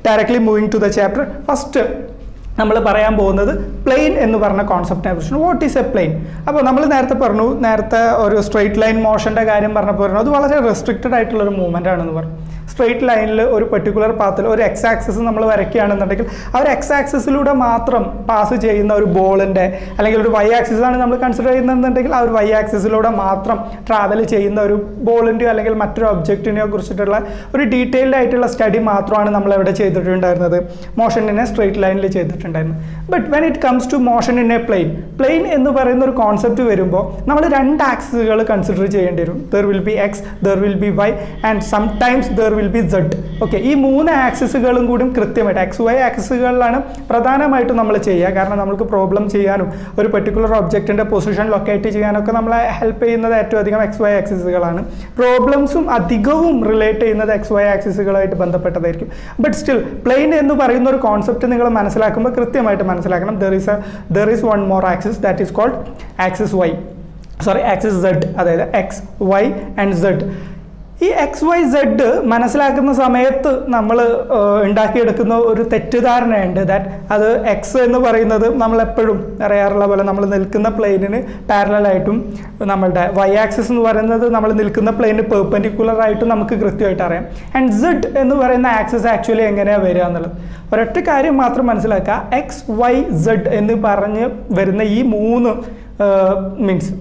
Directly moving to the chapter. First, നമ്മൾ പറയാൻ പോകുന്നത് പ്ലെയിൻ എന്ന് പറഞ്ഞ കോൺസെപ്റ്റിനെ കുറിച്ചാണ്. What is a plane? അപ്പോൾ നമ്മൾ നേരത്തെ ഒരു സ്ട്രെയിറ്റ് ലൈൻ മോഷൻ്റെ കാര്യം പറഞ്ഞപ്പോൾ അത് വളരെ റെസ്ട്രിക്റ്റഡ് ആയിട്ടുള്ളൊരു മൂവ്മെൻ്റ് ആണെന്ന് പറഞ്ഞു. സ്ട്രെയിറ്റ് ലൈനിൽ ഒരു പെർട്ടിക്കുലർ പാത്തിൽ ഒരു എക്സ് ആക്സിസ് നമ്മൾ വരയ്ക്കുകയാണെന്നുണ്ടെങ്കിൽ ആ ഒരു എക്സ് ആക്സിസിലൂടെ മാത്രം പാസ് ചെയ്യുന്ന ഒരു ബോളിൻ്റെ അല്ലെങ്കിൽ ഒരു വൈ ആക്സിസാണ് നമ്മൾ കൺസിഡർ ചെയ്യുന്നതെന്നുണ്ടെങ്കിൽ ആ ഒരു വൈ ആക്സിസിലൂടെ മാത്രം ട്രാവൽ ചെയ്യുന്ന ഒരു ബോളിൻ്റെയോ അല്ലെങ്കിൽ മറ്റൊരു ഒബ്ജക്റ്റിനെയോ കുറിച്ചിട്ടുള്ള ഒരു ഡീറ്റെയിൽഡ് ആയിട്ടുള്ള സ്റ്റഡി മാത്രമാണ് നമ്മൾ എവിടെ ചെയ്തിട്ടുണ്ടായിരുന്നത്, മോഷൻ ഇൻ എ സ്ട്രെയിറ്റ് ലൈനിൽ ചെയ്തിട്ടുണ്ടായിരുന്നു. But when it comes to motion in a plane എന്ന് പറയുന്ന ഒരു കോൺസെപ്റ്റ് വരുമ്പോൾ നമ്മൾ രണ്ട് ആക്സിസുകൾ കൺസിഡർ ചെയ്യേണ്ടി വരും. There will be x, there will be y and sometimes there will be z. Okay, ഈ മൂന്ന് ആക്സിസുകളും കൂടി കൃത്യമായിട്ട് എക്സ് വൈ ആക്സിസുകളിലാണ് പ്രധാനമായിട്ടും നമ്മൾ ചെയ്യുക. കാരണം നമുക്ക് പ്രോബ്ലം ചെയ്യാനും ഒരു പെർട്ടിക്കുലർ ഒബ്ജക്റ്റിൻ്റെ പൊസിഷൻ ലൊക്കേറ്റ് ചെയ്യാനൊക്കെ നമ്മളെ ഹെൽപ്പ് ചെയ്യുന്നത് ഏറ്റവും അധികം എക്സ് വൈ ആക്സിസുകളാണ്. പ്രോബ്ലംസും അധികവും റിലേറ്റ് ചെയ്യുന്നത് എക്സ് വൈ ആക്സിസുകളായിട്ട് ബന്ധപ്പെട്ടതായിരിക്കും. ബട്ട് സ്റ്റിൽ പ്ലെയിൻ എന്ന് പറയുന്ന ഒരു കോൺസെപ്റ്റ് നിങ്ങൾ മനസ്സിലാക്കുമ്പോൾ കൃത്യമായിട്ട് മനസ്സിലാക്കണം. There is one more axis that is called axis z, അതായത് എക്സ് വൈ ആൻഡ് സെഡ്. ഈ എക്സ് വൈ സെഡ് മനസ്സിലാക്കുന്ന സമയത്ത് നമ്മൾ ഉണ്ടാക്കിയെടുക്കുന്ന ഒരു തെറ്റിദ്ധാരണയുണ്ട്. ദാറ്റ് അത് എക്സ് എന്ന് പറയുന്നത് നമ്മളെപ്പോഴും അറിയാറുള്ള പോലെ നമ്മൾ നിൽക്കുന്ന പ്ലെയിനിന് പാരലായിട്ടും നമ്മളുടെ വൈ ആക്സിസ് എന്ന് പറയുന്നത് നമ്മൾ നിൽക്കുന്ന പ്ലെയിന് പെർപെൻഡിക്കുലർ ആയിട്ടും നമുക്ക് കൃത്യമായിട്ട് അറിയാം. ആൻഡ് സെഡ് എന്ന് പറയുന്ന ആക്സിസ് ആക്ച്വലി എങ്ങനെയാണ് വരിക എന്നുള്ളത് ഒരൊറ്റ കാര്യം മാത്രം മനസ്സിലാക്കുക. എക്സ് വൈ സെഡ് എന്ന് പറഞ്ഞ് വരുന്ന ഈ മൂന്ന് മീൻസ്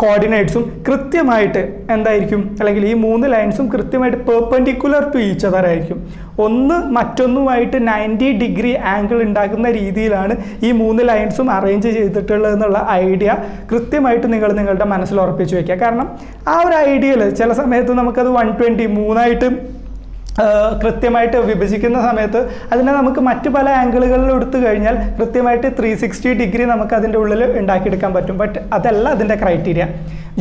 കോർഡിനേറ്റ്സും കൃത്യമായിട്ട് എന്തായിരിക്കും, അല്ലെങ്കിൽ ഈ മൂന്ന് ലൈൻസും കൃത്യമായിട്ട് പെർപെൻഡിക്കുലർ ടു ഈച്ച് അതർ ആയിരിക്കും. ഒന്ന് മറ്റൊന്നുമായിട്ട് 90 ഡിഗ്രി ആംഗിൾ ഉണ്ടാക്കുന്ന രീതിയിലാണ് ഈ മൂന്ന് ലൈൻസും അറേഞ്ച് ചെയ്തിട്ടുള്ളത് എന്നുള്ള ഐഡിയ കൃത്യമായിട്ട് നിങ്ങളുടെ മനസ്സിൽ ഉറപ്പിച്ച് വയ്ക്കുക. കാരണം ആ ഒരു ഐഡിയയിൽ ചില സമയത്ത് നമുക്കത് 120 മൂന്നായിട്ട് കൃത്യമായിട്ട് വിഭജിക്കുന്ന സമയത്ത് അതിനെ നമുക്ക് മറ്റു പല ആംഗിളുകളിൽ എടുത്തു കഴിഞ്ഞാൽ കൃത്യമായിട്ട് 360 ഡിഗ്രി നമുക്ക് അതിൻ്റെ ഉള്ളിൽ ഉണ്ടാക്കിയെടുക്കാൻ പറ്റും. ബട്ട് അതല്ല അതിൻ്റെ ക്രൈറ്റീരിയ.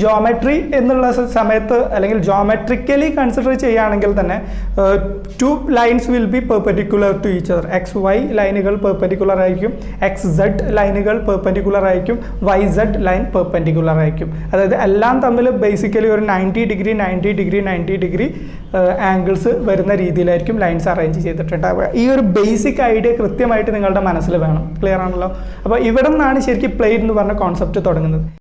ജോമെട്രി എന്നുള്ള സമയത്ത് അല്ലെങ്കിൽ ജോമെട്രിക്കലി കൺസിഡർ ചെയ്യുകയാണെങ്കിൽ തന്നെ 2 lines will be perpendicular to each other. X y ലൈനുകൾ പെർപെൻഡിക്കുലർ ആയിരിക്കും, എക്സ് സെഡ് ലൈനുകൾ പെർപെൻഡിക്കുലർ ആയിരിക്കും, വൈ സെഡ് ലൈൻ പെർപെൻഡിക്കുലർ ആയിരിക്കും. അതായത് എല്ലാം തമ്മിൽ ബേസിക്കലി ഒരു 90 ഡിഗ്രി ആംഗിൾസ് വരുന്ന രീതിയിലായിരിക്കും ലൈൻസ് അറേഞ്ച് ചെയ്തിട്ടുണ്ടാവുക. ഈ ഒരു ബേസിക് ഐഡിയ കൃത്യമായിട്ട് നിങ്ങളുടെ മനസ്സിൽ വേണം. ക്ലിയർ ആണല്ലോ? അപ്പോൾ ഇവിടെ നിന്നാണ് ശരിക്കും പ്ലെയിൻ എന്ന് പറഞ്ഞ കോൺസെപ്റ്റ് തുടങ്ങുന്നത്.